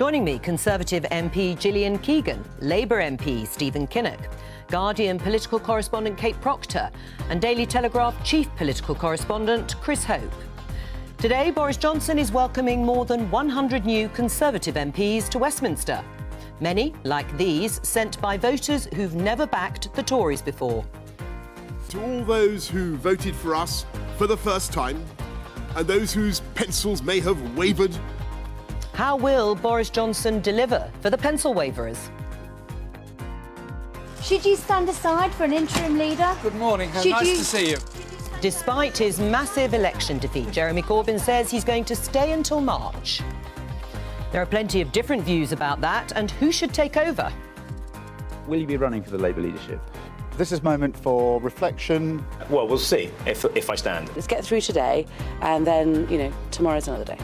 Joining me, Conservative MP Gillian Keegan, Labour MP Stephen Kinnock, Guardian political correspondent Kate Proctor and Daily Telegraph chief political correspondent Chris Hope. Today, Boris Johnson is welcoming more than 100 new Conservative MPs to Westminster. Many, like these, sent by voters who've never backed the Tories before. To all those who voted for us for the first time, and those whose pencils may have wavered. How will Boris Johnson deliver for the pencil waverers? Should you stand aside for an interim leader? Good morning, nice to see you. Despite his massive election defeat, Jeremy Corbyn says he's going to stay until March. There are plenty of different views about that and who should take over. Will you be running for the Labour leadership? This is a moment for reflection. Well, we'll see if I stand. Let's get through today and then, tomorrow's another day.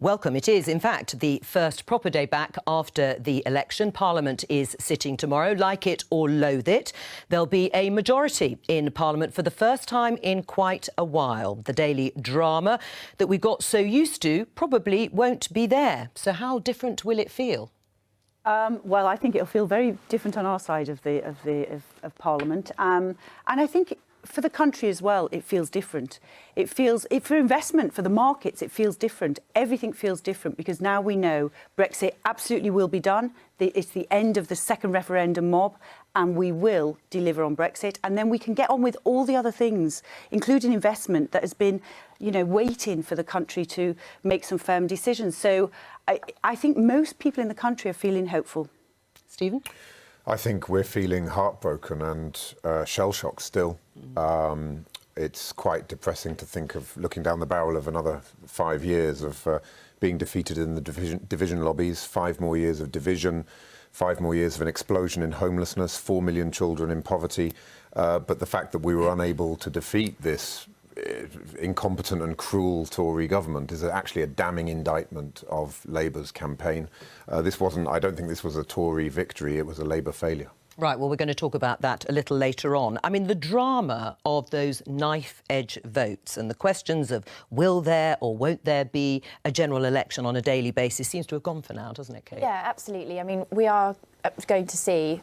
Welcome. It is, in fact, the first proper day back after the election. Parliament is sitting tomorrow. Like it or loathe it, there'll be a majority in Parliament for the first time in quite a while. The daily drama that we got so used to probably won't be there. So how different will it feel? Well, I think it'll feel very different on our side of Parliament, and I think for the country as well, it feels different. For investment, for the markets, it feels different. Everything feels different because now we know Brexit absolutely will be done. It's the end of the second referendum mob, and we will deliver on Brexit. And then we can get on with all the other things, including investment that has been, waiting for the country to make some firm decisions. So I think most people in the country are feeling hopeful. Stephen? I think we're feeling heartbroken and shell-shocked still. It's quite depressing to think of looking down the barrel of another 5 years of being defeated in the division lobbies, 5 more years of division, 5 more years of an explosion in homelessness, 4 million children in poverty. But the fact that we were unable to defeat this incompetent and cruel Tory government is actually a damning indictment of Labour's campaign. I don't think this was a Tory victory, it was a Labour failure. Right, well, we're going to talk about that a little later on. I mean, the drama of those knife-edge votes and the questions of will there or won't there be a general election on a daily basis seems to have gone for now, doesn't it, Kate? Yeah, absolutely. I mean, we are going to see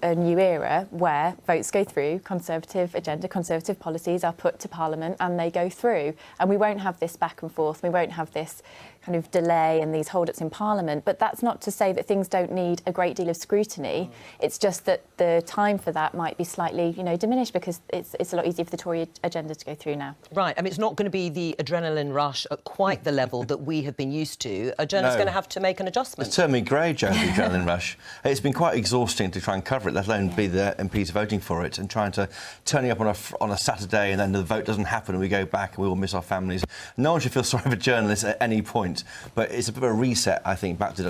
a new era where votes go through, Conservative agenda, Conservative policies are put to Parliament and they go through. And we won't have this back and forth, we won't have this kind of delay and these hold-ups in Parliament. But that's not to say that things don't need a great deal of scrutiny. It's just that the time for that might be slightly, diminished because it's a lot easier for the Tory agenda to go through now. Right. I mean, it's not going to be the adrenaline rush at quite the level that we have been used to. Agenda's going to have to make an adjustment. It's turned me grey, Joe, the adrenaline rush. It's been quite exhausting to try and cover it, let alone be the MPs voting for it and trying to turning up on a Saturday and then the vote doesn't happen and we go back and we all miss our families. No one should feel sorry for journalists at any point, but it's a bit of a reset, I think, back to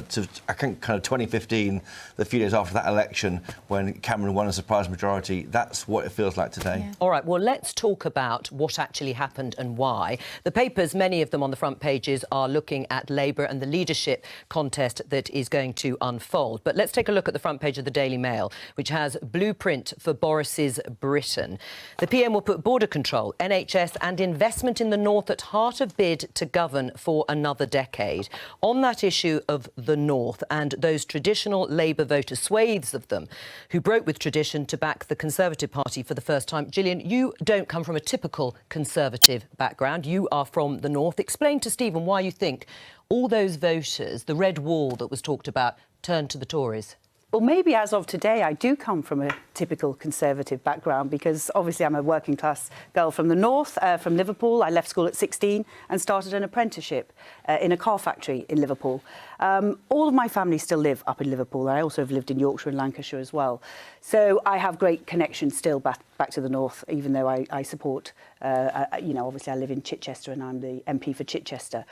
I think kind of 2015, the few days after that election when Cameron won a surprise majority. That's what it feels like today. Yeah. All right, well, let's talk about what actually happened and why. The papers, many of them on the front pages, are looking at Labour and the leadership contest that is going to unfold. But let's take a look at the front page of the Daily Mail, which has blueprint for Boris's Britain. The PM will put border control, NHS and investment in the North at heart of bid to govern for another decade. On that issue of the North and those traditional Labour voters, swathes of them, who broke with tradition to back the Conservative Party for the first time. Gillian, you don't come from a typical Conservative background. You are from the North. Explain to Stephen why you think all those voters, the red wall that was talked about, turned to the Tories. Well, maybe as of today, I do come from a typical Conservative background because obviously I'm a working class girl from the North, from Liverpool. I left school at 16 and started an apprenticeship in a car factory in Liverpool. All of my family still live up in Liverpool. I also have lived in Yorkshire and Lancashire as well. So I have great connections still back to the North, even though I support, obviously I live in Chichester and I'm the MP for Chichester.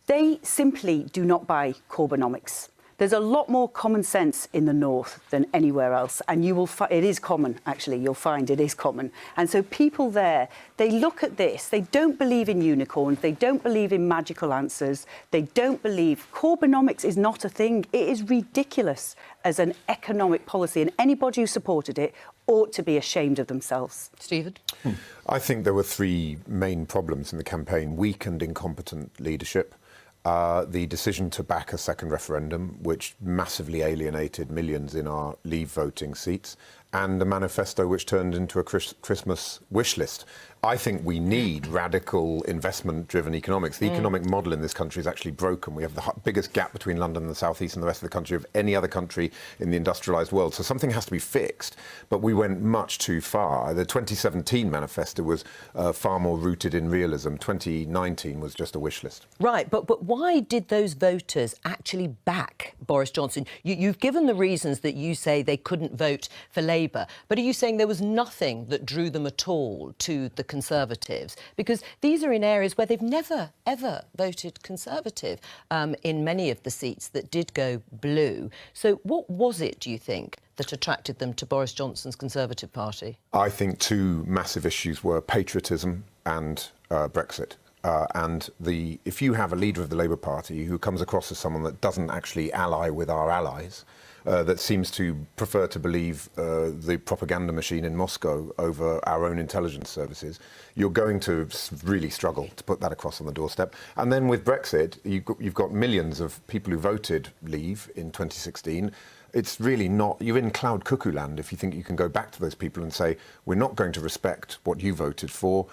They simply do not buy Corbynomics. There's a lot more common sense in the North than anywhere else, and you will it is common, actually, you'll find it is common. And so people there, they look at this, they don't believe in unicorns, they don't believe in magical answers, they don't believe Corbynomics is not a thing. It is ridiculous as an economic policy, and anybody who supported it ought to be ashamed of themselves. Stephen? I think there were three main problems in the campaign: weak and incompetent leadership, the decision to back a second referendum, which massively alienated millions in our Leave voting seats, and a manifesto which turned into a Christmas wish list. I think we need radical investment-driven economics. The economic model in this country is actually broken. We have the biggest gap between London and the South East and the rest of the country of any other country in the industrialised world. So something has to be fixed, but we went much too far. The 2017 manifesto was far more rooted in realism. 2019 was just a wish list. Right, but why did those voters actually back Boris Johnson? You've given the reasons that you say they couldn't vote for Labour, but are you saying there was nothing that drew them at all to the Conservatives? Because these are in areas where they've never, ever voted Conservative in many of the seats that did go blue. So what was it, do you think, that attracted them to Boris Johnson's Conservative Party? I think two massive issues were patriotism and Brexit. If you have a leader of the Labour Party who comes across as someone that doesn't actually ally with our allies, that seems to prefer to believe the propaganda machine in Moscow over our own intelligence services, you're going to really struggle to put that across on the doorstep. And then with Brexit, you've got millions of people who voted Leave in 2016. It's really not... You're in cloud cuckoo land if you think you can go back to those people and say, we're not going to respect what you voted for.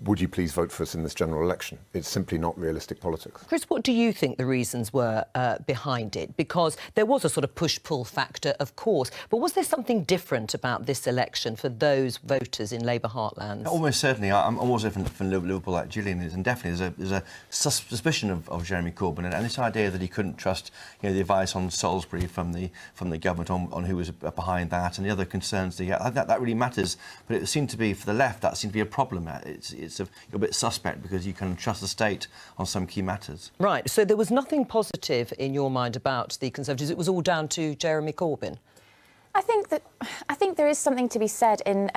Would you please vote for us in this general election? It's simply not realistic politics. Chris, what do you think the reasons were behind it? Because there was a sort of push-pull factor, of course, but was there something different about this election for those voters in Labour heartlands? Almost certainly. I'm also from Liverpool, like Gillian is, and definitely there's a suspicion of Jeremy Corbyn, and this idea that he couldn't trust, the advice on Salisbury from the government on who was behind that, and the other concerns that really matters. But it seemed to be, for the left, that seemed to be a problem. You're a bit suspect because you can trust the state on some key matters. Right, so there was nothing positive in your mind about the Conservatives. It was all down to Jeremy Corbyn. I think there is something to be said in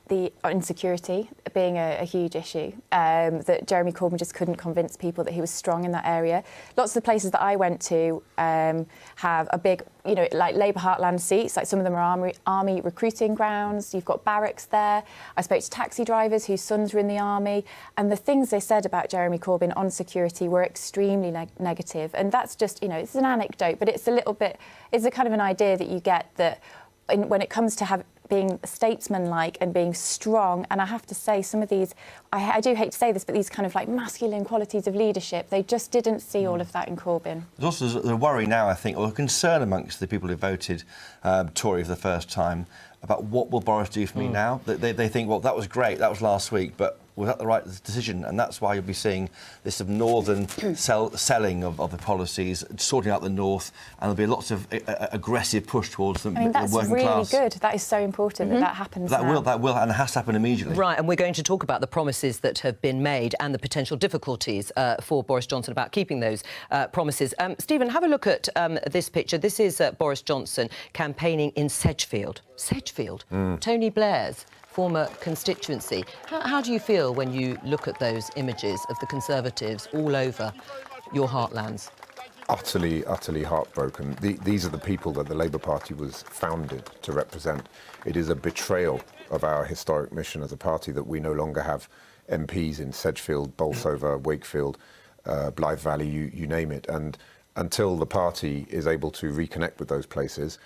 the insecurity being a huge issue, that Jeremy Corbyn just couldn't convince people that he was strong in that area. Lots of the places that I went to have a big, like Labour heartland seats, like some of them are army recruiting grounds. You've got barracks there. I spoke to taxi drivers whose sons were in the army, and the things they said about Jeremy Corbyn on security were extremely negative. And that's just, it's an anecdote, but it's a kind of an idea that you get that when it comes to being statesman-like and being strong, and I have to say some of these, I do hate to say this, but these kind of like masculine qualities of leadership, they just didn't see all of that in Corbyn. There's also a worry now, I think, or a concern amongst the people who voted Tory for the first time about what will Boris do for me now. They think, well, that was great, that was last week, but was that the right decision? And that's why you'll be seeing this sort of northern selling of the policies, sorting out the north, and there'll be lots of aggressive push towards the working class. That's really good. That is so important that happens now. That will, and it has to happen immediately. Right, and we're going to talk about the promises that have been made and the potential difficulties for Boris Johnson about keeping those promises. Stephen, have a look at this picture. This is Boris Johnson campaigning in Sedgefield. Sedgefield, Tony Blair's former constituency. How do you feel when you look at those images of the Conservatives all over your heartlands? Utterly, utterly heartbroken. These are the people that the Labour Party was founded to represent. It is a betrayal of our historic mission as a party that we no longer have MPs in Sedgefield, Bolsover, Wakefield, Blythe Valley, you name it. And until the party is able to reconnect with those places,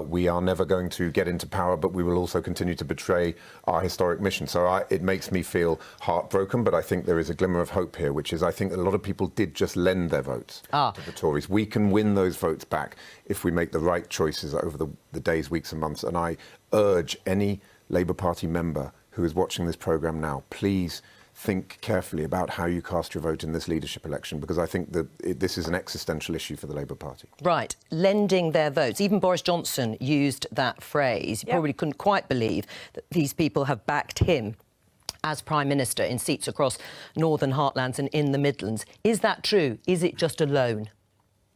we are never going to get into power, but we will also continue to betray our historic mission. So it makes me feel heartbroken, but I think there is a glimmer of hope here, which is I think a lot of people did just lend their votes to the Tories. We can win those votes back if we make the right choices over the days, weeks and months. And I urge any Labour Party member who is watching this programme now, please think carefully about how you cast your vote in this leadership election, because I think that this is an existential issue for the Labour Party. Right, lending their votes. Even Boris Johnson used that phrase. He probably couldn't quite believe that these people have backed him as Prime Minister in seats across Northern Heartlands and in the Midlands. Is that true? Is it just a loan?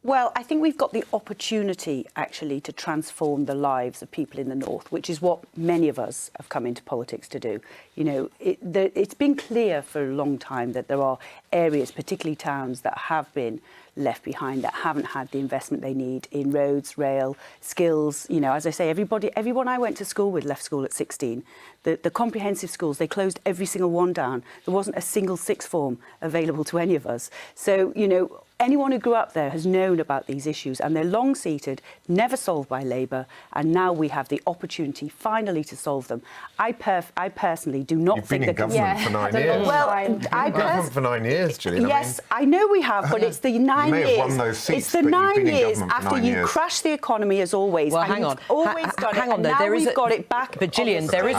Well, I think we've got the opportunity, actually, to transform the lives of people in the North, which is what many of us have come into politics to do. You know, it's been clear for a long time that there are areas, particularly towns, that have been left behind, that haven't had the investment they need in roads, rail, skills. You know, as I say, everyone I went to school with left school at 16. The comprehensive schools, they closed every single one down. There wasn't a single sixth form available to any of us. So, you know, anyone who grew up there has known about these issues, and they're long-seated, never solved by Labour, and now we have the opportunity finally to solve them. I personally do not You've think been in government for 9 years. Well, government for 9 years, Gillian. Yes, I know we have, but it's the 9 years. You may have won those seats, it's the but you've 9 been in years government for after 9 you years. crashed the economy as always. Well, and hang on. you've always done hang it, on, and though. now There is we've got it back. But Gillian, there is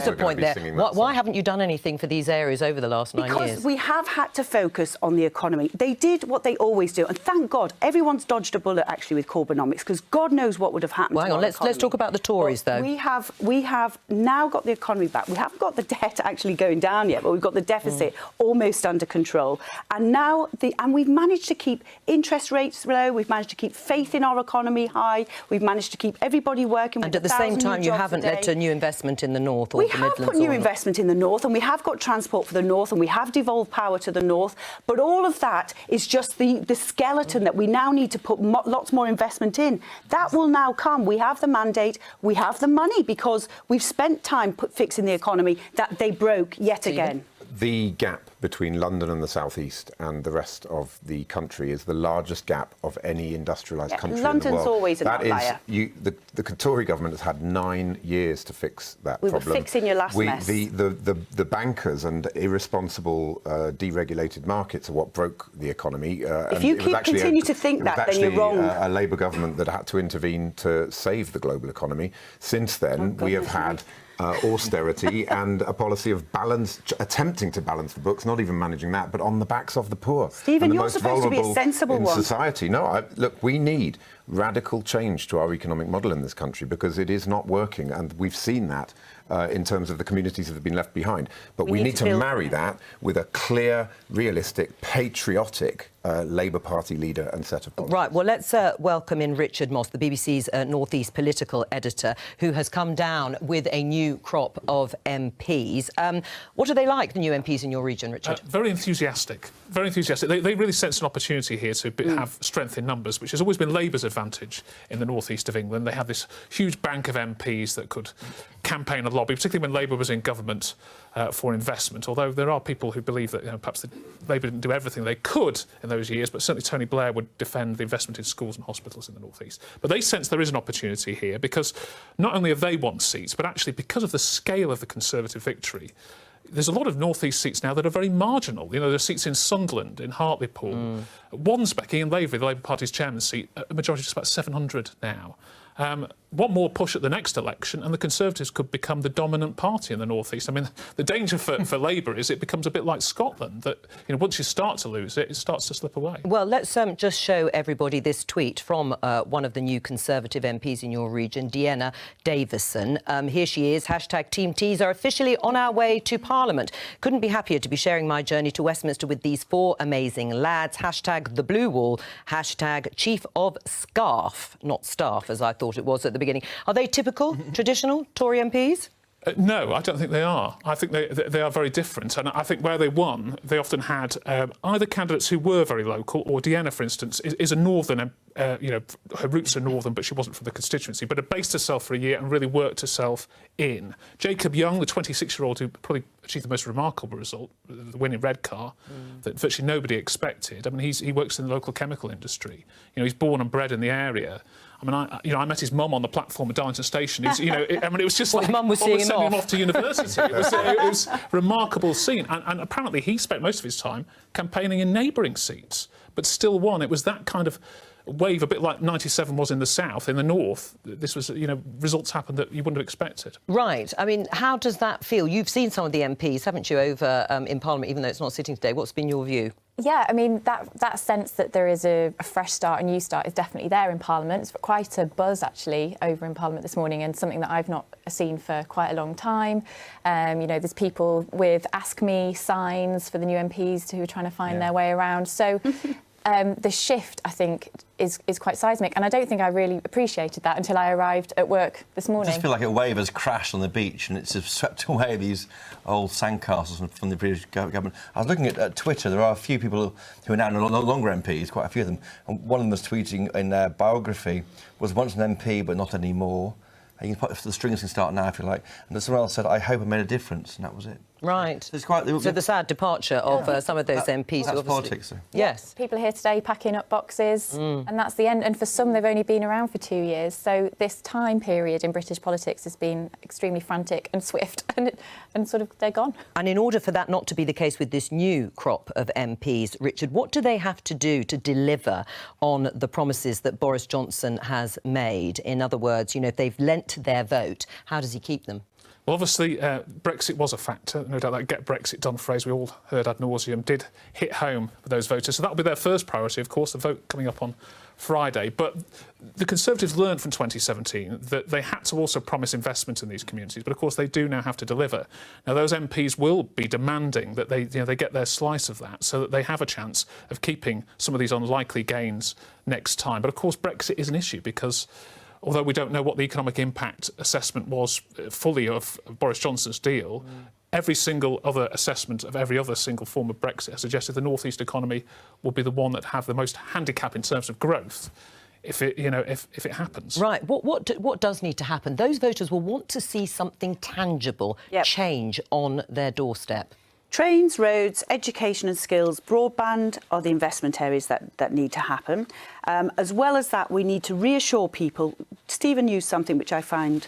a point there. Why haven't you done anything for these areas over the last 9 years? Because we have had to focus on the economy. They did what they always do, and thank God everyone's dodged a bullet actually with Corbynomics, because God knows what would have happened. Well, hang on, let's talk about the Tories, though. We have now got the economy back. We haven't got the debt actually going down yet, but we've got the deficit almost under control. And now we've managed to keep interest rates low. We've managed to keep faith in our economy high. We've managed to keep everybody working. And at the same time, you haven't let a new investment in the North or the Midlands. We have put new investment in the North, and we have got transport for the North, and we have devolved power to the North. But all of that is just the skeleton that we now need to put lots more investment in. That will now come. We have the mandate. We have the money, because we've spent time fixing the economy that they broke yet again. The gap between London and the South East and the rest of the country is the largest gap of any industrialised country London's in the world. always an outlier. The Tory government has had 9 years to fix that problem. We were fixing your last mess. The bankers and irresponsible deregulated markets are what broke the economy. If you continue to think that, then you're wrong. A Labour government that had to intervene to save the global economy. Since then, we have had austerity and a policy of attempting to balance the books, not even managing that, but on the backs of the poor. Stephen, and the you're most supposed to be a vulnerable sensible in one. society. No, look, we need radical change to our economic model in this country, because it is not working, and we've seen that in terms of the communities that have been left behind. But we need to marry that with a clear, realistic, patriotic Labour Party leader and set of policies. Right, well, let's welcome in Richard Moss, the BBC's North East political editor, who has come down with a new crop of MPs. What are they like, the new MPs in your region, Richard? Very enthusiastic. Very enthusiastic. They really sense an opportunity here to have strength in numbers, which has always been Labour's advantage in the North East of England. They have this huge bank of MPs that could campaign and lobby, particularly when Labour was in government, for investment, although there are people who believe that perhaps Labour didn't do everything they could in those years, but certainly Tony Blair would defend the investment in schools and hospitals in the North East. But they sense there is an opportunity here, because not only have they won seats, but actually because of the scale of the Conservative victory, there's a lot of North East seats now that are very marginal. You know, there's seats in Sunderland, in Hartlepool, Wansbeck, Ian Lavery, the Labour Party's chairman's seat, a majority of just about 700 now. One more push at the next election and the Conservatives could become the dominant party in the North East. I mean, the danger for Labour is it becomes a bit like Scotland, that once you start to lose it, it starts to slip away. Well, let's just show everybody this tweet from one of the new Conservative MPs in your region, Deanna Davison. Here she is, hashtag Team Tees are officially on our way to Parliament. Couldn't be happier to be sharing my journey to Westminster with these 4 amazing lads. Hashtag the Blue Wall, hashtag Chief of Scarf, not staff, as I thought it was at the beginning. Are they typical, traditional Tory MPs? No, I don't think they are. I think they are very different. And I think where they won, they often had either candidates who were very local, or Deanna, for instance, is a northern, her roots are northern, but she wasn't from the constituency, but had based herself for a year and really worked herself in. Jacob Young, the 26-year-old who probably achieved the most remarkable result, the win in Redcar, that virtually nobody expected. I mean, he works in the local chemical industry. He's born and bred in the area. I mean, I met his mum on the platform at Darlington Station. It was just like his mum was seeing sending him off to university. It was a remarkable scene, and apparently he spent most of his time campaigning in neighbouring seats, but still won. It was that kind of wave, a bit like 97 was in the south. In the north, this was, results happened that you wouldn't have expected. Right. I mean, how does that feel? You've seen some of the MPs, haven't you, over in Parliament, even though it's not sitting today. What's been your view? Yeah, I mean, that sense that there is a fresh start, a new start, is definitely there in Parliament. It's quite a buzz, actually, over in Parliament this morning, and something that I've not seen for quite a long time. There's people with Ask Me signs for the new MPs who are trying to find their way around. So the shift, I think, is quite seismic, and I don't think I really appreciated that until I arrived at work this morning. I just feel like a wave has crashed on the beach and it's swept away these old sandcastles from the previous government. I was looking at Twitter. There are a few people who are now no longer MPs, quite a few of them, and one of them was tweeting in their biography, was once an MP but not anymore. And you can put the strings can start now if you like. And someone else said, "I hope I made a difference," and that was it. Right. So, it's quite, so the sad departure of some of those MPs. That's politics, though. Yes. People are here today packing up boxes, and that's the end. And for some, they've only been around for 2 years. So this time period in British politics has been extremely frantic and swift, and sort of they're gone. And in order for that not to be the case with this new crop of MPs, Richard, what do they have to do to deliver on the promises that Boris Johnson has made? In other words, you know, if they've lent their vote, how does he keep them? Well, obviously, Brexit was a factor. No doubt that "get Brexit done" phrase we all heard ad nauseum did hit home with those voters. So that will be their first priority, of course, the vote coming up on Friday. But the Conservatives learned from 2017 that they had to also promise investment in these communities. But, of course, they do now have to deliver. Now, those MPs will be demanding that they get their slice of that so that they have a chance of keeping some of these unlikely gains next time. But, of course, Brexit is an issue because although we don't know what the economic impact assessment was fully of Boris Johnson's deal, every single other assessment of every other single form of Brexit has suggested the North East economy will be the one that have the most handicap in terms of growth if it happens. Right. What does need to happen? Those voters will want to see something tangible change on their doorstep. Trains, roads, education and skills, broadband are the investment areas that need to happen. As well as that, we need to reassure people. Stephen used something which I find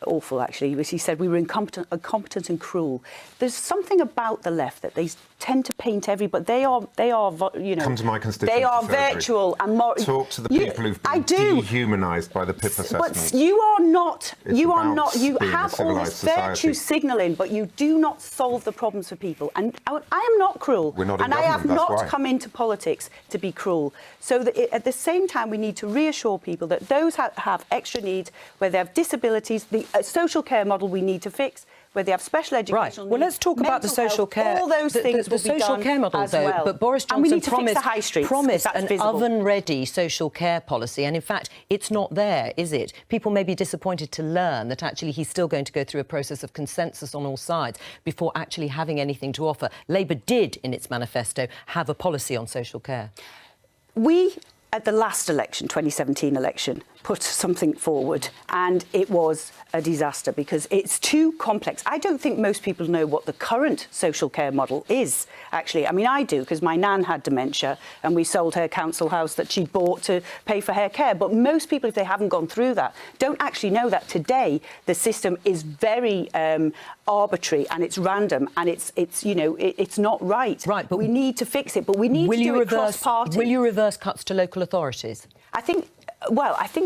awful, actually, which he said we were incompetent and cruel. There's something about the left that they tend to paint everybody. They are, you know... Come to my constituency They are surgery. virtual and more... Talk to the people who've been dehumanised by the PIP assessment. But you are not... You being have a all this society. virtue signalling, but you do not solve the problems for people. And I am not cruel. We're not in and I have government, that's not why. come into politics to be cruel. So that at the same time, we need to reassure people that those have extra needs, where they have disabilities, the social care model we need to fix, where they have special educational needs. Well, let's talk about the social care. All those things the will be social done care model, as though. well. But Boris And we Johnson need to fix the high streets, promised that's an visible. oven-ready social care policy, and in fact, it's not there, is it? People may be disappointed to learn that actually he's still going to go through a process of consensus on all sides before actually having anything to offer. Labour did, in its manifesto, have a policy on social care. We, at the last election, 2017 election, put something forward, and it was a disaster because it's too complex. I don't think most people know what the current social care model is, actually. I mean, I do, because my nan had dementia and we sold her council house that she bought to pay for her care. But most people, if they haven't gone through that, don't actually know that today the system is very arbitrary and it's random and it's not right. Right, but we need to fix it, but we need to do it cross-party. Will you reverse cuts to local authorities? I think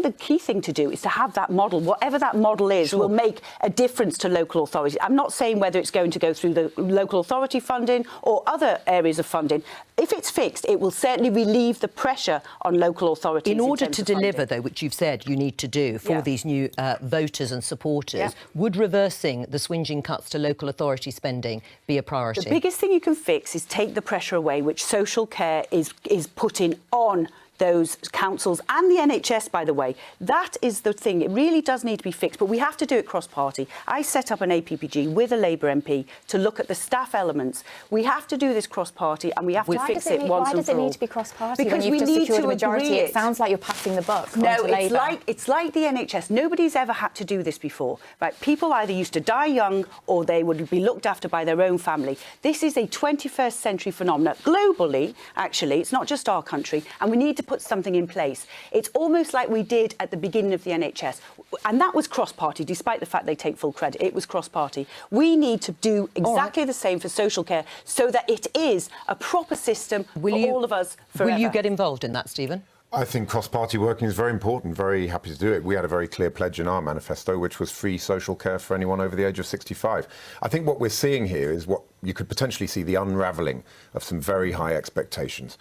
the key thing to do is to have that model. Whatever that model is will make a difference to local authorities. I'm not saying whether it's going to go through the local authority funding or other areas of funding. If it's fixed, it will certainly relieve the pressure on local authorities. In order to deliver, though, which you've said you need to do for these new voters and supporters, would reversing the swinging cuts to local authority spending be a priority? The biggest thing you can fix is take the pressure away, which social care is putting on those councils and the NHS, by the way. That is the thing. It really does need to be fixed, but we have to do it cross-party. I set up an APPG with a Labour MP to look at the staff elements. We have to do this cross-party and we have to fix it once and for all. Why does it need to be cross-party? Because when you've we just need secured to a majority, agree it sounds like you're passing the buck. No, onto Labour. it's like the NHS. Nobody's ever had to do this before. Right? People either used to die young or they would be looked after by their own family. This is a 21st century phenomenon. Globally, actually, it's not just our country, and we need to put something in place. It's almost like we did at the beginning of the NHS. And that was cross-party, despite the fact they take full credit. It was cross-party. We need to do exactly the same for social care so that it is a proper system for all of us forever. Will you get involved in that, Stephen? I think cross-party working is very important. Very happy to do it. We had a very clear pledge in our manifesto, which was free social care for anyone over the age of 65. I think what we're seeing here is what you could potentially see the unravelling of some very high expectations.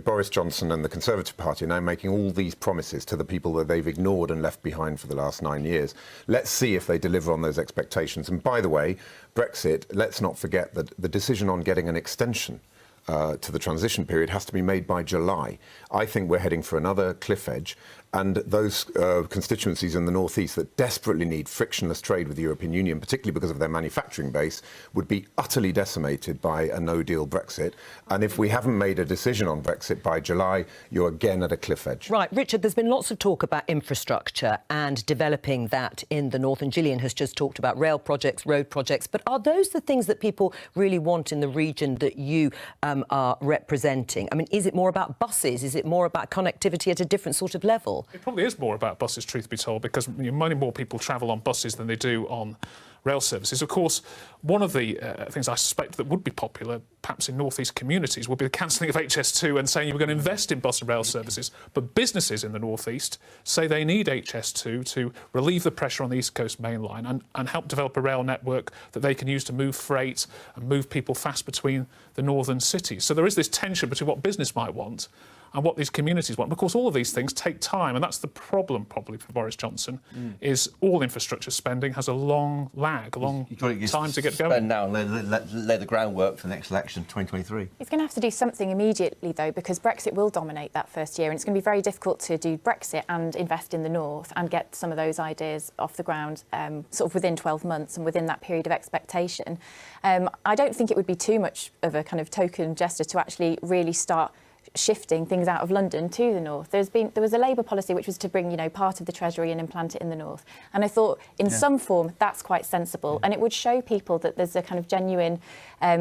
Boris Johnson and the Conservative Party are now making all these promises to the people that they've ignored and left behind for the last 9 years. Let's see if they deliver on those expectations. And by the way, Brexit, let's not forget that the decision on getting an extension to the transition period has to be made by July. I think we're heading for another cliff edge, and those constituencies in the northeast that desperately need frictionless trade with the European Union, particularly because of their manufacturing base, would be utterly decimated by a no-deal Brexit. And if we haven't made a decision on Brexit by July, you're again at a cliff edge. Right, Richard, there's been lots of talk about infrastructure and developing that in the north, and Gillian has just talked about rail projects, road projects, but are those the things that people really want in the region that you are representing? I mean, is it more about buses? Is it more about connectivity at a different sort of level? It probably is more about buses, truth be told, because many more people travel on buses than they do on rail services. Of course, one of the things I suspect that would be popular, perhaps in northeast communities, would be the cancelling of HS2 and saying you were going to invest in bus and rail services. But businesses in the northeast say they need HS2 to relieve the pressure on the East Coast Main Line and help develop a rail network that they can use to move freight and move people fast between the northern cities. So there is this tension between what business might want and what these communities want. Of course, all of these things take time, and that's the problem probably for Boris Johnson, is all infrastructure spending has a long lag, a long time to get going. Spend now and lay the groundwork for the next election, 2023. He's going to have to do something immediately, though, because Brexit will dominate that first year, and it's going to be very difficult to do Brexit and invest in the north and get some of those ideas off the ground sort of within 12 months and within that period of expectation. I don't think it would be too much of a kind of token gesture to actually really start shifting things out of London to the north. There was a Labour policy which was to bring, part of the Treasury and implant it in the north. And I thought, in some form, that's quite sensible. And it would show people that there's a kind of genuine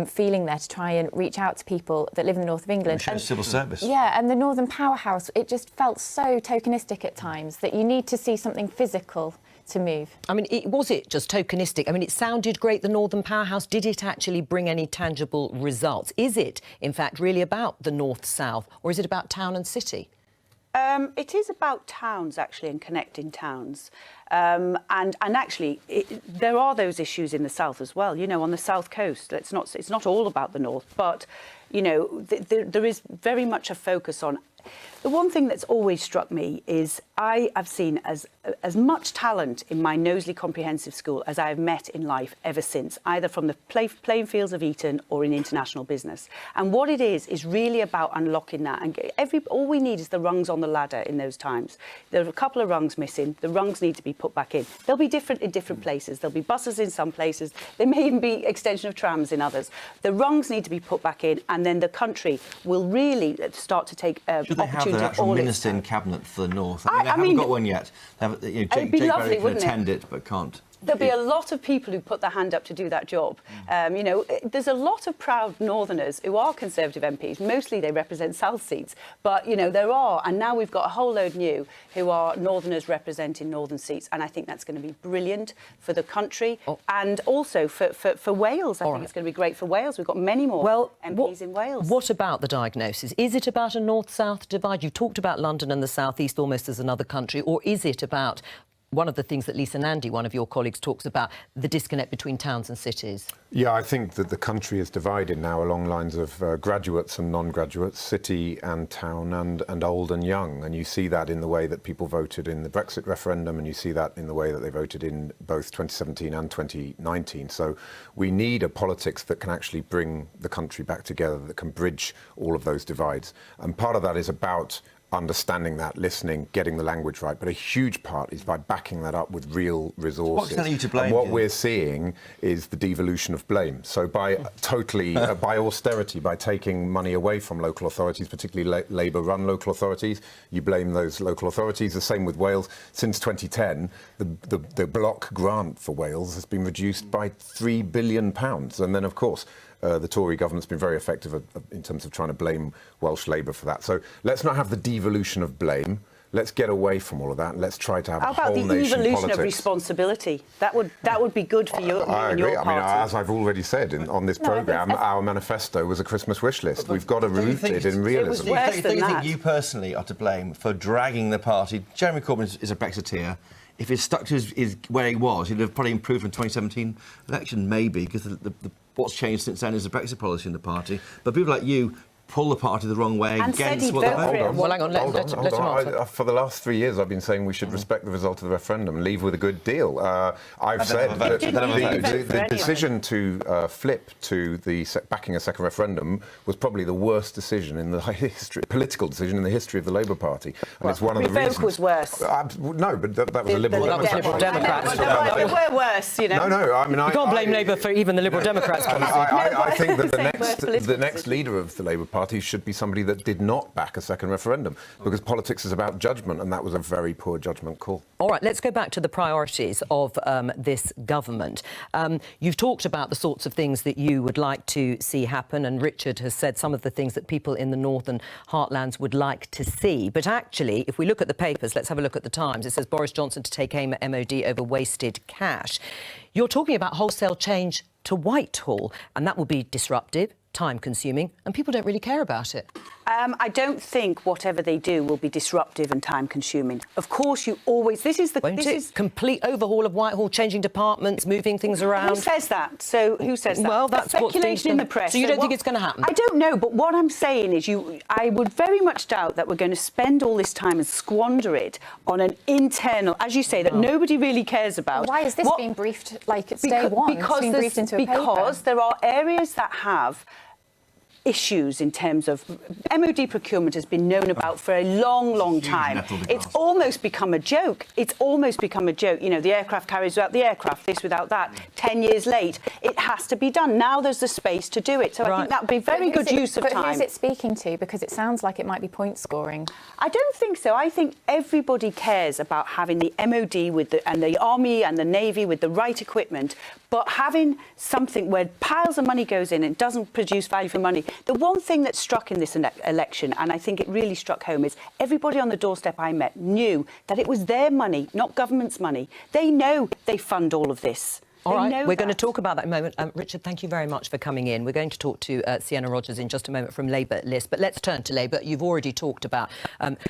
feeling there to try and reach out to people that live in the north of England. And civil service. Yeah, and the Northern Powerhouse, it just felt so tokenistic at times that you need to see something physical to move. I mean, was it just tokenistic? I mean, it sounded great, the Northern Powerhouse. Did it actually bring any tangible results? Is it, in fact, really about the north-south, or is it about town and city? It is about towns, actually, and connecting towns. And actually, there are those issues in the south as well. On the south coast, it's not all about the north, but, there is very much a focus on. The one thing that's always struck me is I have seen as much talent in my Knowsley Comprehensive School as I have met in life ever since, either from the playing fields of Eton or in international business. And what it is really about unlocking that. And all we need is the rungs on the ladder in those times. There are a couple of rungs missing. The rungs need to be put back in. They'll be different in different places. There'll be buses in some places. There may even be extension of trams in others. The rungs need to be put back in, and then the country will really start to take Should they have an actual minister in cabinet for the north? I mean, they haven't got one yet. Jake Berry can attend it, but can't. There'll be a lot of people who put their hand up to do that job. There's a lot of proud Northerners who are Conservative MPs. Mostly they represent South seats. But, there are, and now we've got a whole load new who are Northerners representing Northern seats. And I think that's going to be brilliant for the country and also for Wales. I think it's going to be great for Wales. We've got many more MPs in Wales. What about the diagnosis? Is it about a north-south divide? You talked about London and the South East almost as another country, or is it about one of the things that Lisa Nandy, one of your colleagues, talks about, the disconnect between towns and cities? Yeah, I think that the country is divided now along lines of graduates and non-graduates, city and town, and old and young. And you see that in the way that people voted in the Brexit referendum, and you see that in the way that they voted in both 2017 and 2019. So we need a politics that can actually bring the country back together, that can bridge all of those divides. And part of that is about understanding that, listening, getting the language right, but a huge part is by backing that up with real resources. What's you to blame? And what we're seeing is the devolution of blame. So by by austerity, by taking money away from local authorities, particularly Labour-run local authorities, you blame those local authorities. The same with Wales. Since 2010, the block grant for Wales has been reduced by £3 billion. And then, of course, the Tory government's been very effective in terms of trying to blame Welsh Labour for that. So let's not have the devolution of blame. Let's get away from all of that and let's try to have a whole nation politics. How about the evolution of responsibility? That would be good for you. I agree. Your party. I mean, as I've already said on this programme, our manifesto was a Christmas wish list. We've got to root it in realism. Do you think you personally are to blame for dragging the party? Jeremy Corbyn is a Brexiteer. If he'd stuck to his where he was, he'd have probably improved from the 2017 election, maybe, because what's changed since then is the Brexit policy in the party. But people like you pull the party the wrong way And said against he'd what the vote for vote it. wants. Well, hang on, let him answer. For the last 3 years, I've been saying we should respect the result of the referendum and leave with a good deal. I've said that the decision to flip to backing a second referendum was probably the worst decision in the political decision in the history of the Labour Party, and it's one of the reasons. Revoke was worse. No, but that was a Liberal Democrats. They were worse, you know. No, I mean, You can't blame Labour for even the Liberal Democrats' policy. I think that the the next leader of the Labour Party should be somebody that did not back a second referendum, because politics is about judgment, and that was a very poor judgment call. All right, let's go back to the priorities of this government. You've talked about the sorts of things that you would like to see happen, and Richard has said some of the things that people in the northern heartlands would like to see. But actually, if we look at the papers, let's have a look at the Times. It says Boris Johnson to take aim at MOD over wasted cash. You're talking about wholesale change to Whitehall, and that will be disruptive, time-consuming, and people don't really care about it. I don't think whatever they do will be disruptive and time-consuming. Of course, you always... This is complete overhaul of Whitehall, changing departments, moving things around. Who says that? So who says that? Well, that's speculation in the press. So you don't think it's going to happen? I don't know, but what I'm saying is I would very much doubt that we're going to spend all this time and squander it on an internal, as you say, that nobody really cares about. Why is this being briefed like it's day one? Because it's being briefed into a paper. There are areas that have issues in terms of MOD procurement has been known about for a long time. It's almost become a joke. It's almost become a joke. You know, the aircraft carriers without the aircraft, this without that. 10 years late, it has to be done. Now there's the space to do it. So I think that would be very good use of time. But who's it speaking to? Because it sounds like it might be point scoring. I don't think so. I think everybody cares about having the MOD and the Army and the Navy with the right equipment, but having something where piles of money goes in and doesn't produce value for money. The one thing that struck in this election, and I think it really struck home, is everybody on the doorstep I met knew that it was their money, not government's money. They know they fund all of this. All right, we're going to talk about that in a moment. Richard, thank you very much for coming in. We're going to talk to Sienna Rogers in just a moment from Labour list. But let's turn to Labour. You've already talked about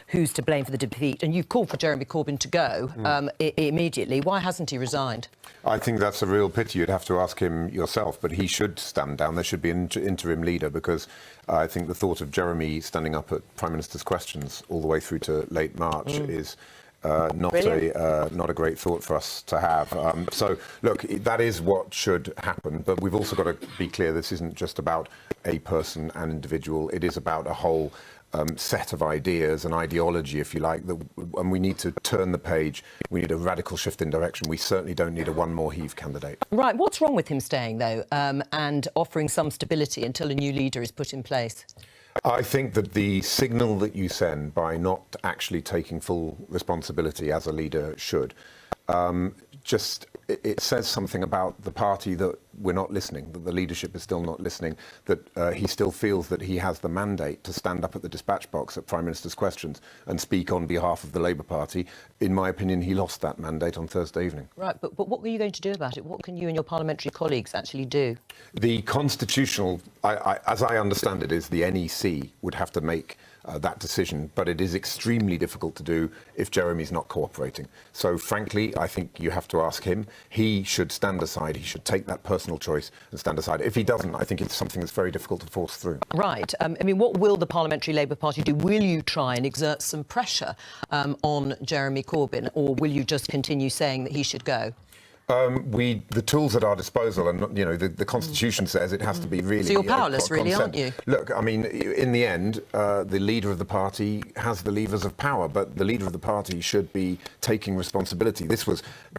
who's to blame for the defeat, and you've called for Jeremy Corbyn to go immediately. Why hasn't he resigned? I think that's a real pity. You'd have to ask him yourself, but he should stand down. There should be an interim leader, because I think the thought of Jeremy standing up at Prime Minister's questions all the way through to late March is not a great thought for us to have. So, look, that is what should happen, but we've also got to be clear this isn't just about a person, an individual. It is about a whole set of ideas and ideology, if you like, and we need to turn the page. We need a radical shift in direction. We certainly don't need a one more heave candidate. Right, what's wrong with him staying, though, and offering some stability until a new leader is put in place? I think that the signal that you send by not actually taking full responsibility, as a leader should, it says something about the party that we're not listening, that the leadership is still not listening, that he still feels that he has the mandate to stand up at the dispatch box at Prime Minister's questions and speak on behalf of the Labour Party. In my opinion, he lost that mandate on Thursday evening. Right, but what are you going to do about it? What can you and your parliamentary colleagues actually do? The constitutional, as I understand it, is the NEC would have to make that decision, but it is extremely difficult to do if Jeremy's not cooperating. So, frankly, I think you have to ask him. He should stand aside. He should take that personal choice and stand aside. If he doesn't, I think it's something that's very difficult to force through. Right. I mean, what will the Parliamentary Labour Party do? Will you try and exert some pressure on Jeremy Corbyn, or will you just continue saying that he should go? The tools at our disposal, and the Constitution says it has to be really. So you're powerless, really, aren't you? Look, I mean, in the end, the leader of the party has the levers of power, but the leader of the party should be taking responsibility.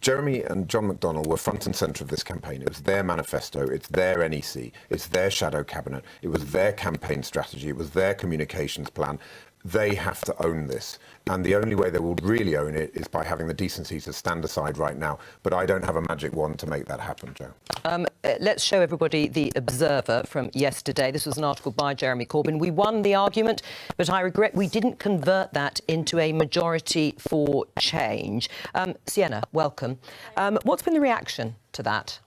Jeremy and John McDonnell were front and centre of this campaign. It was their manifesto, it's their NEC, it's their shadow cabinet, it was their campaign strategy, it was their communications plan. They have to own this. And the only way they will really own it is by having the decency to stand aside right now. But I don't have a magic wand to make that happen, Joe. Let's show everybody the Observer from yesterday. This was an article by Jeremy Corbyn. We won the argument, but I regret we didn't convert that into a majority for change. Sienna, welcome. What's been the reaction to that?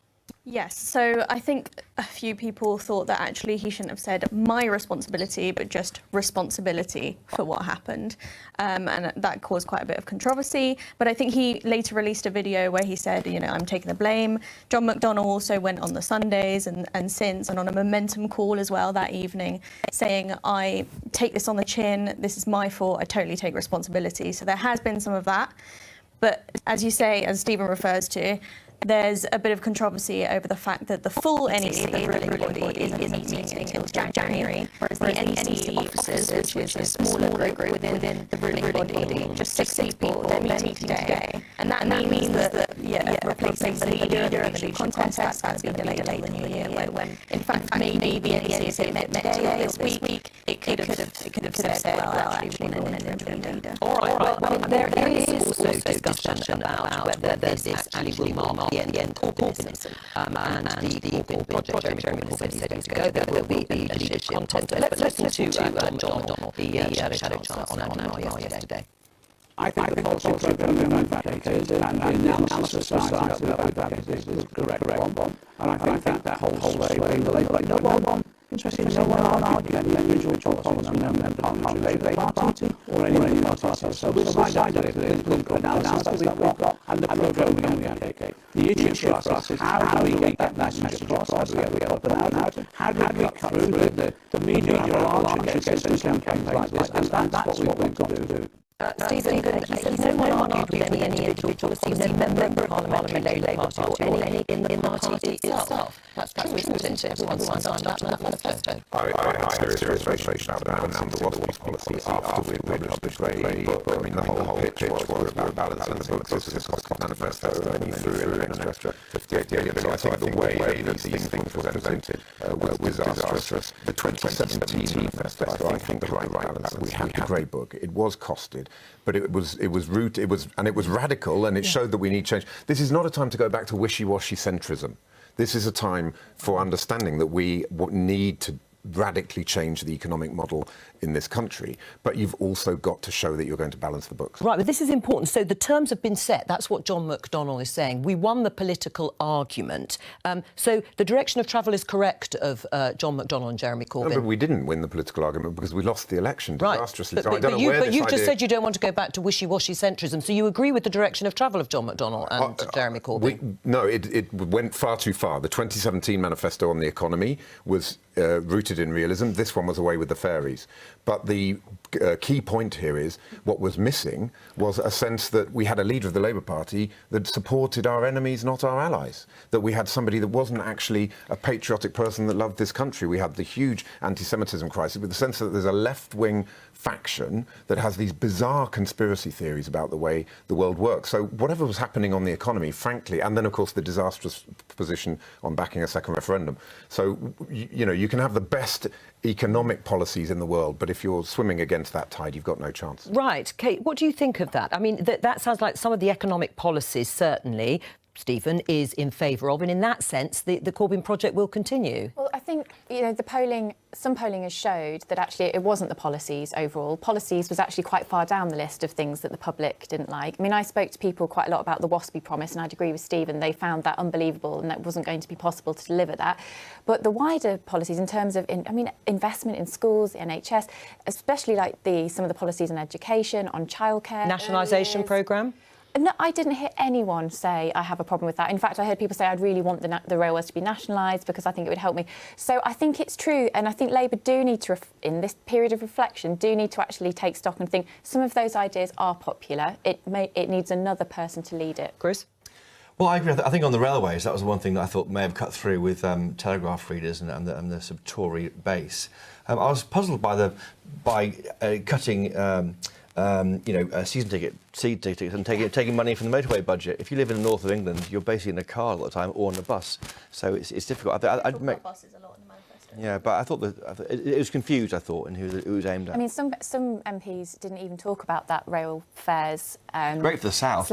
Yes, so I think a few people thought that actually he shouldn't have said my responsibility, but just responsibility for what happened. And that caused quite a bit of controversy. But I think he later released a video where he said, you know, I'm taking the blame. John McDonnell also went on the Sundays and since, and on a momentum call as well that evening, saying, I take this on the chin, this is my fault, I totally take responsibility. So there has been some of that. But as you say, as Stephen refers to, there's a bit of controversy over the fact that the full NEC, the ruling body, isn't meeting until January, whereas the NEC officers, which is a smaller group within the ruling body, just 6 people, they're meeting today. And that means that replacing the leader of the leadership contest, that's been delayed till the new year, when in fact maybe the NEC had met today, this week, it could have said, well, actually, we want an interim leader. All right, well, there is also discussion about whether this actually will mark the end of Corbynism and the Corbyn project. Jeremy Corbyn said he's going to go. There will be a leadership contest. But let's listen to John McDonnell, the Shadow Chancellor, on NMR yesterday. I think the policy programme we've advocated and the analysis society that we've advocated is the correct one. And I think that whole sway the Labour, no one, interesting, no one arguing any individual policies from them parliamentary Labour Party or any party. So we'll side it with the political analysis that we've got and the programme we advocate. The issue for us is how do we get that message across, how do we get up and out, how do we cut through the media avalanche against campaigns like this, and that's what we've got to do. Stephen, he said no one argued with any individual policy, no member of parliamentary Labour Party or any in the party itself. That's true, isn't it? Everyone signed on that manifesto. I have a serious reservation about the Wallace policy after we published the book. I mean, the whole pitch was about balancing the books. This is a manifesto, and then he threw in an extra 58 million. I think the way that these things were presented was disastrous. The 2017 manifesto, I think, the right balance. We had the Grey Book. It was costed, but it was radical, and it showed that we need change. This is not a time to go back to wishy-washy centrism. This is a time for understanding that we need to radically change the economic model in this country, but you've also got to show that you're going to balance the books. Right, but this is important. So the terms have been set. That's what John McDonnell is saying. We won the political argument. So the direction of travel is correct of John McDonnell and Jeremy Corbyn. No, but we didn't win the political argument because we lost the election disastrously. Right. But you've just said you don't want to go back to wishy-washy centrism, so you agree with the direction of travel of John McDonnell and Jeremy Corbyn? It went far too far. The 2017 manifesto on the economy was rooted in realism. This one was away with the fairies. But the key point here is what was missing was a sense that we had a leader of the Labour Party that supported our enemies, not our allies. That we had somebody that wasn't actually a patriotic person that loved this country. We had the huge anti-Semitism crisis with the sense that there's a left-wing faction that has these bizarre conspiracy theories about the way the world works. So whatever was happening on the economy, frankly, and then, of course, the disastrous position on backing a second referendum. So, you know, you can have the best economic policies in the world, but if you're swimming against that tide, you've got no chance. Right. Kate, what do you think of that? I mean, that sounds like some of the economic policies, certainly, Stephen, is in favour of, and in that sense, the Corbyn project will continue. Well, I think, you know, some polling has showed that actually it wasn't the policies overall. Policies was actually quite far down the list of things that the public didn't like. I mean, I spoke to people quite a lot about the WASPy promise, and I'd agree with Stephen. They found that unbelievable and that wasn't going to be possible to deliver that. But the wider policies in terms of, investment in schools, the NHS, especially like some of the policies on education, on childcare. Nationalisation programme? No, I didn't hear anyone say I have a problem with that. In fact, I heard people say I'd really want the railways to be nationalised because I think it would help me. So I think it's true, and I think Labour do need to, in this period of reflection, do need to actually take stock and think some of those ideas are popular. It needs another person to lead it. Chris? Well, I agree. I think on the railways, that was the one thing that I thought may have cut through with Telegraph readers and the sort of Tory base. I was puzzled by cutting season tickets and taking money from the motorway budget. If you live in the north of England, you're basically in a car all the time or on a bus, so it's difficult. I'd make buses a lot in the manifesto. Yeah, but I thought that it was confused. I thought, and who it was aimed at. I mean, some MPs didn't even talk about that rail fares. Great for the south.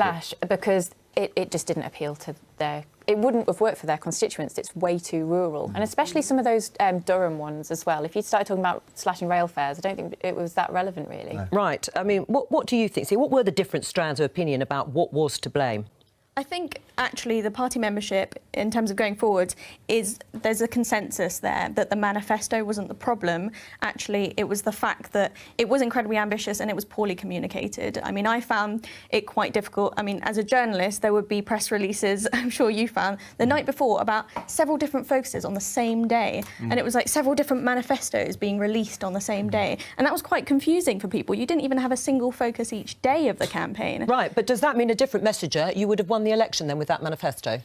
Because it just didn't appeal to their. It wouldn't have worked for their constituents. It's way too rural, and especially some of those Durham ones as well. If you started talking about slashing rail fares, I don't think it was that relevant, really. No. Right. I mean, what do you think? See, what were the different strands of opinion about what was to blame? I think actually the party membership, in terms of going forward, there's a consensus there that the manifesto wasn't the problem. Actually, it was the fact that it was incredibly ambitious and it was poorly communicated. I mean, I found it quite difficult. I mean, as a journalist, there would be press releases, I'm sure you found, the night before about several different focuses on the same day. And it was like several different manifestos being released on the same day. And that was quite confusing for people. You didn't even have a single focus each day of the campaign. Right, but does that mean a different messenger? You would have won the election then with that manifesto?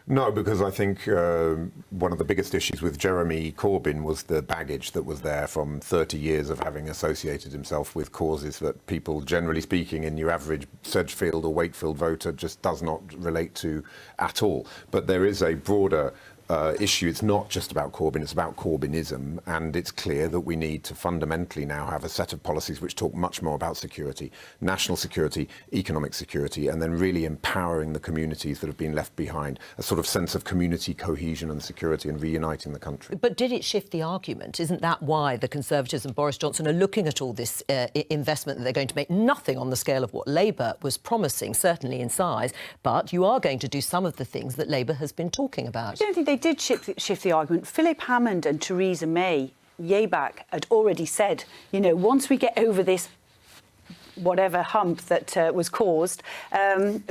No, because I think one of the biggest issues with Jeremy Corbyn was the baggage that was there from 30 years of having associated himself with causes that people, generally speaking, in your average Sedgefield or Wakefield voter just does not relate to at all. But there is a broader issue. It's not just about Corbyn, it's about Corbynism, and it's clear that we need to fundamentally now have a set of policies which talk much more about security, national security, economic security, and then really empowering the communities that have been left behind, a sort of sense of community cohesion and security and reuniting the country. But did it shift the argument? Isn't that why the Conservatives and Boris Johnson are looking at all this investment that they're going to make? Nothing on the scale of what Labour was promising, certainly in size, but you are going to do some of the things that Labour has been talking about. I don't think they did shift the argument. Philip Hammond and Theresa May, way back, had already said, you know, once we get over this whatever hump that was caused,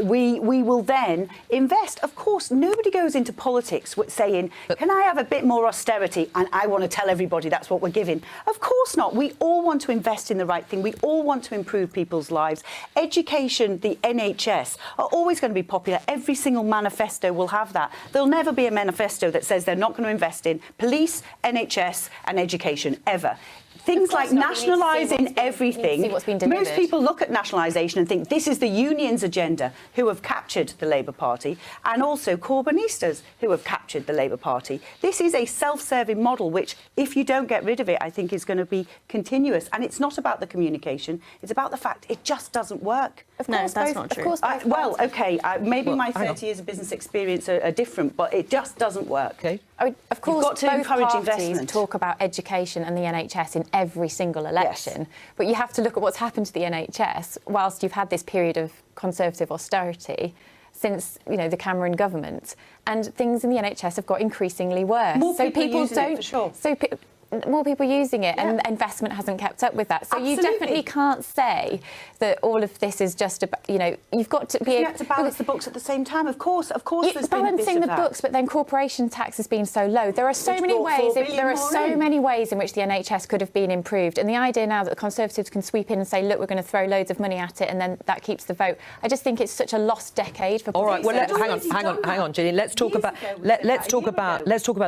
we will then invest. Of course, nobody goes into politics saying, can I have a bit more austerity? And I want to tell everybody that's what we're giving. Of course not. We all want to invest in the right thing. We all want to improve people's lives. Education, the NHS, are always going to be popular. Every single manifesto will have that. There'll never be a manifesto that says they're not going to invest in police, NHS and education, ever. Things like nationalising everything. Most people look at nationalisation and think this is the Union's agenda, who have captured the Labour Party, and also Corbynistas, who have captured the Labour Party. This is a self-serving model, which, if you don't get rid of it, I think is going to be continuous. And it's not about the communication. It's about the fact it just doesn't work. Of course, that's not true. Well, OK, maybe my 30 years of business experience are different, but it just doesn't work. Okay. I mean, of course, got to both encourage parties investment. talk about education and the NHS in every single election, but you have to look at what's happened to the NHS whilst you've had this period of Conservative austerity since, you know, the Cameron government, and things in the NHS have got increasingly worse. More people don't. It, for sure. More people using it, and investment hasn't kept up with that. So you definitely can't say that all of this is just about, you know, you've got to be able to balance the books at the same time. Of course, there's balancing the books, but then corporation tax has been so low. There are so many ways. There are so many ways in which the NHS could have been improved. And the idea now that the Conservatives can sweep in and say, look, we're going to throw loads of money at it, and then that keeps the vote. I just think it's such a lost decade for. All right. Well, hang on, Gillian. Let's talk about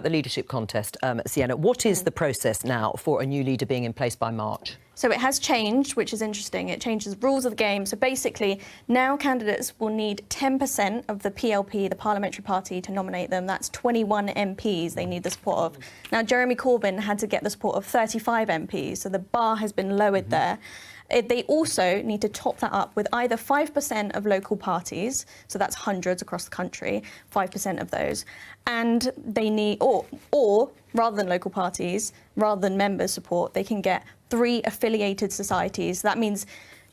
the leadership contest, Sienna. What is the process now for a new leader being in place by March? So it has changed, which is interesting. It changes the rules of the game. So basically, now candidates will need 10% of the PLP, the parliamentary party, to nominate them. That's 21 MPs they need the support of. Now, Jeremy Corbyn had to get the support of 35 MPs, so the bar has been lowered there. They also need to top that up with either 5% of local parties, so that's hundreds across the country, 5% of those, and they need, or rather than local parties, rather than members' support, they can get 3 affiliated societies. That means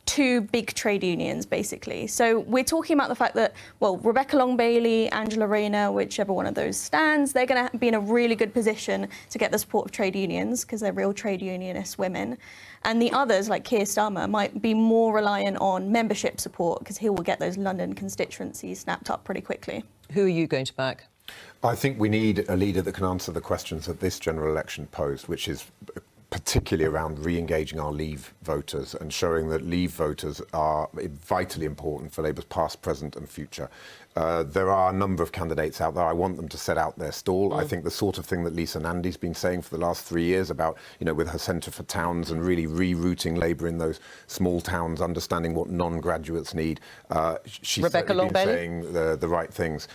2 big trade unions, basically. So we're talking about the fact that, well, Rebecca Long-Bailey, Angela Rayner, whichever one of those stands, they're going to be in a really good position to get the support of trade unions because they're real trade unionist women. And the others, like Keir Starmer, might be more reliant on membership support because he will get those London constituencies snapped up pretty quickly. Who are you going to back? I think we need a leader that can answer the questions that this general election posed, which is particularly around re-engaging our Leave voters and showing that Leave voters are vitally important for Labour's past, present and future. There are a number of candidates out there. I want them to set out their stall. I think the sort of thing that Lisa Nandy's been saying for the last 3 years about, you know, with her Centre for Towns and really rerouting Labour in those small towns, understanding what non-graduates need. She's certainly been saying the right things.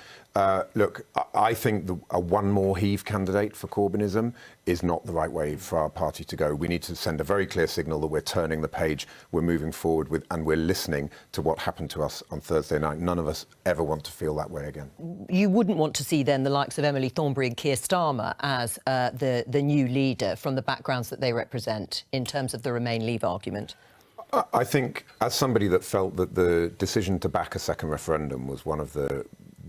Look, I think a one more heave candidate for Corbynism is not the right way for our party to go. We need to send a very clear signal that we're turning the page, we're moving forward with, and we're listening to what happened to us on Thursday night. None of us ever want to feel that way again. You wouldn't want to see then the likes of Emily Thornberry and Keir Starmer as the new leader from the backgrounds that they represent in terms of the Remain Leave argument? I think, as somebody that felt that the decision to back a second referendum was one of the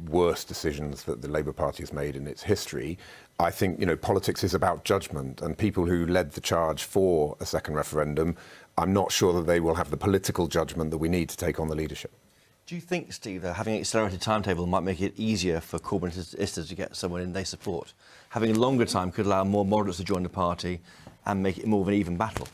worst decisions that the Labour Party has made in its history, I think, politics is about judgment, and people who led the charge for a second referendum, I'm not sure that they will have the political judgment that we need to take on the leadership. Do you think, Steve, that having an accelerated timetable might make it easier for Corbynists to get someone in they support? Having a longer time could allow more moderates to join the party and make it more of an even battle?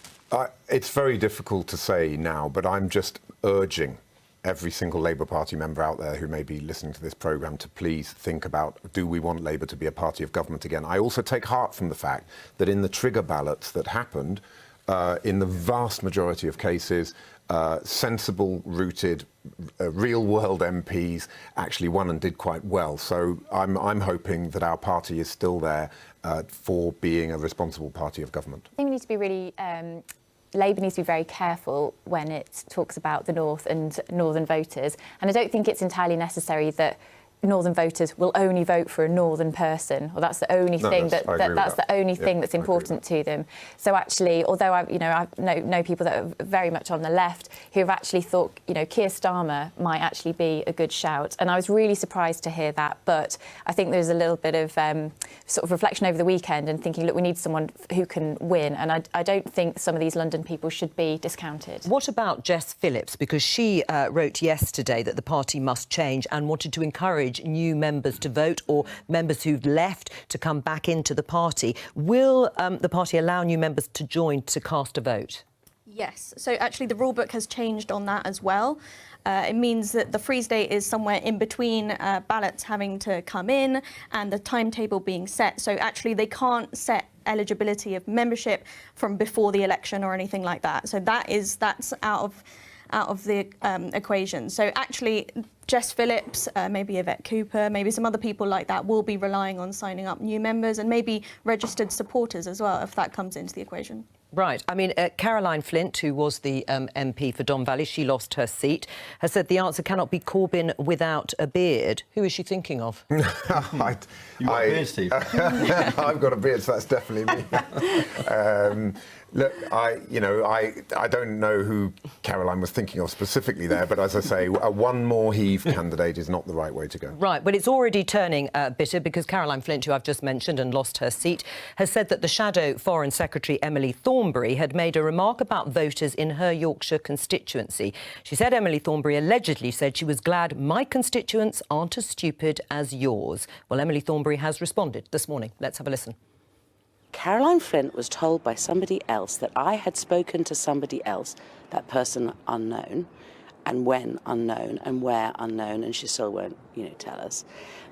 It's very difficult to say now, but I'm just urging every single Labour Party member out there who may be listening to this programme to please think about, do we want Labour to be a party of government again? I also take heart from the fact that in the trigger ballots that happened, in the vast majority of cases, sensible, rooted, real-world MPs actually won and did quite well. So I'm hoping that our party is still there for being a responsible party of government. I think we need to be really... Labour needs to be very careful when it talks about the North and Northern voters. And I don't think it's entirely necessary that Northern voters will only vote for a Northern person, or that's the only thing that's the only thing that's important to them. So actually, although I know people that are very much on the left who have actually thought, Keir Starmer might actually be a good shout, and I was really surprised to hear that. But I think there's a little bit of sort of reflection over the weekend and thinking, look, we need someone who can win, and I don't think some of these London people should be discounted. What about Jess Phillips? Because she wrote yesterday that the party must change and wanted to encourage new members to vote, or members who've left to come back into the party. Will the party allow new members to join to cast a vote? Yes. So actually the rule book has changed on that as well. It means that the freeze date is somewhere in between ballots having to come in and the timetable being set. So actually they can't set eligibility of membership from before the election or anything like that. So that's out of the equation. So actually, Jess Phillips, maybe Yvette Cooper, maybe some other people like that will be relying on signing up new members and maybe registered supporters as well, if that comes into the equation. Right. I mean, Caroline Flint, who was the MP for Don Valley, she lost her seat, has said the answer cannot be Corbyn without a beard. Who is she thinking of? You got a beard, Steve? I've got a beard, so that's definitely me. Look, I don't know who Caroline was thinking of specifically there, but as I say, a one more heave candidate is not the right way to go. Right, but it's already turning bitter because Caroline Flint, who I've just mentioned and lost her seat, has said that the shadow Foreign Secretary Emily Thornberry had made a remark about voters in her Yorkshire constituency. She said Emily Thornberry allegedly said she was glad my constituents aren't as stupid as yours. Well, Emily Thornberry has responded this morning. Let's have a listen. Caroline Flint was told by somebody else that I had spoken to somebody else, that person unknown, and when unknown, and where unknown, and she still won't, tell us,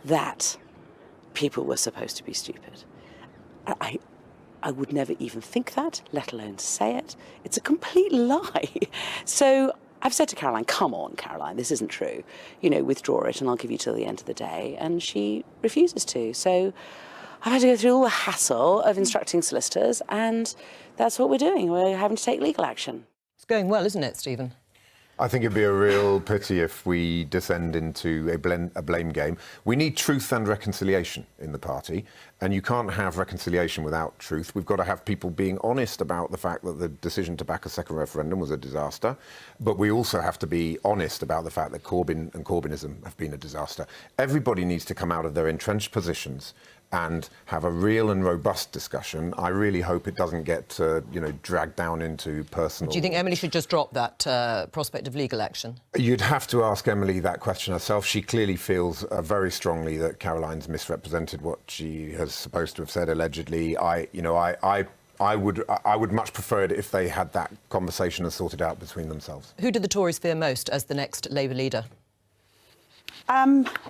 that people were supposed to be stupid. I would never even think that, let alone say it. It's a complete lie. So I've said to Caroline, come on, Caroline, this isn't true. Withdraw it and I'll give you till the end of the day. And she refuses to. So I've had to go through all the hassle of instructing solicitors, and that's what we're doing. We're having to take legal action. It's going well, isn't it, Stephen? I think it'd be a real pity if we descend into a blame game. We need truth and reconciliation in the party, and you can't have reconciliation without truth. We've got to have people being honest about the fact that the decision to back a second referendum was a disaster, but we also have to be honest about the fact that Corbyn and Corbynism have been a disaster. Everybody needs to come out of their entrenched positions and have a real and robust discussion. I really hope it doesn't get, dragged down into personal... Do you think Emily should just drop that prospect of legal action? You'd have to ask Emily that question herself. She clearly feels very strongly that Caroline's misrepresented what she has supposed to have said, allegedly. I would much prefer it if they had that conversation and sorted out between themselves. Who do the Tories fear most as the next Labour leader?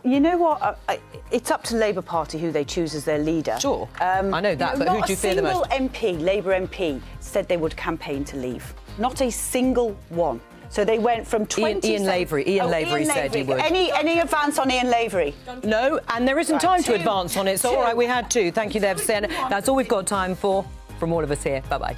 You know what? It's up to Labour Party who they choose as their leader. Sure, I know that, but who do you fear the most? Not a single MP, Labour MP, said they would campaign to leave. Not a single one. So they went from 20... Ian Lavery said he would. Any advance on Ian Lavery? No, and there isn't time to advance on it, so all right, we had to. Thank you there for saying it. That's all we've got time for. From all of us here, bye-bye.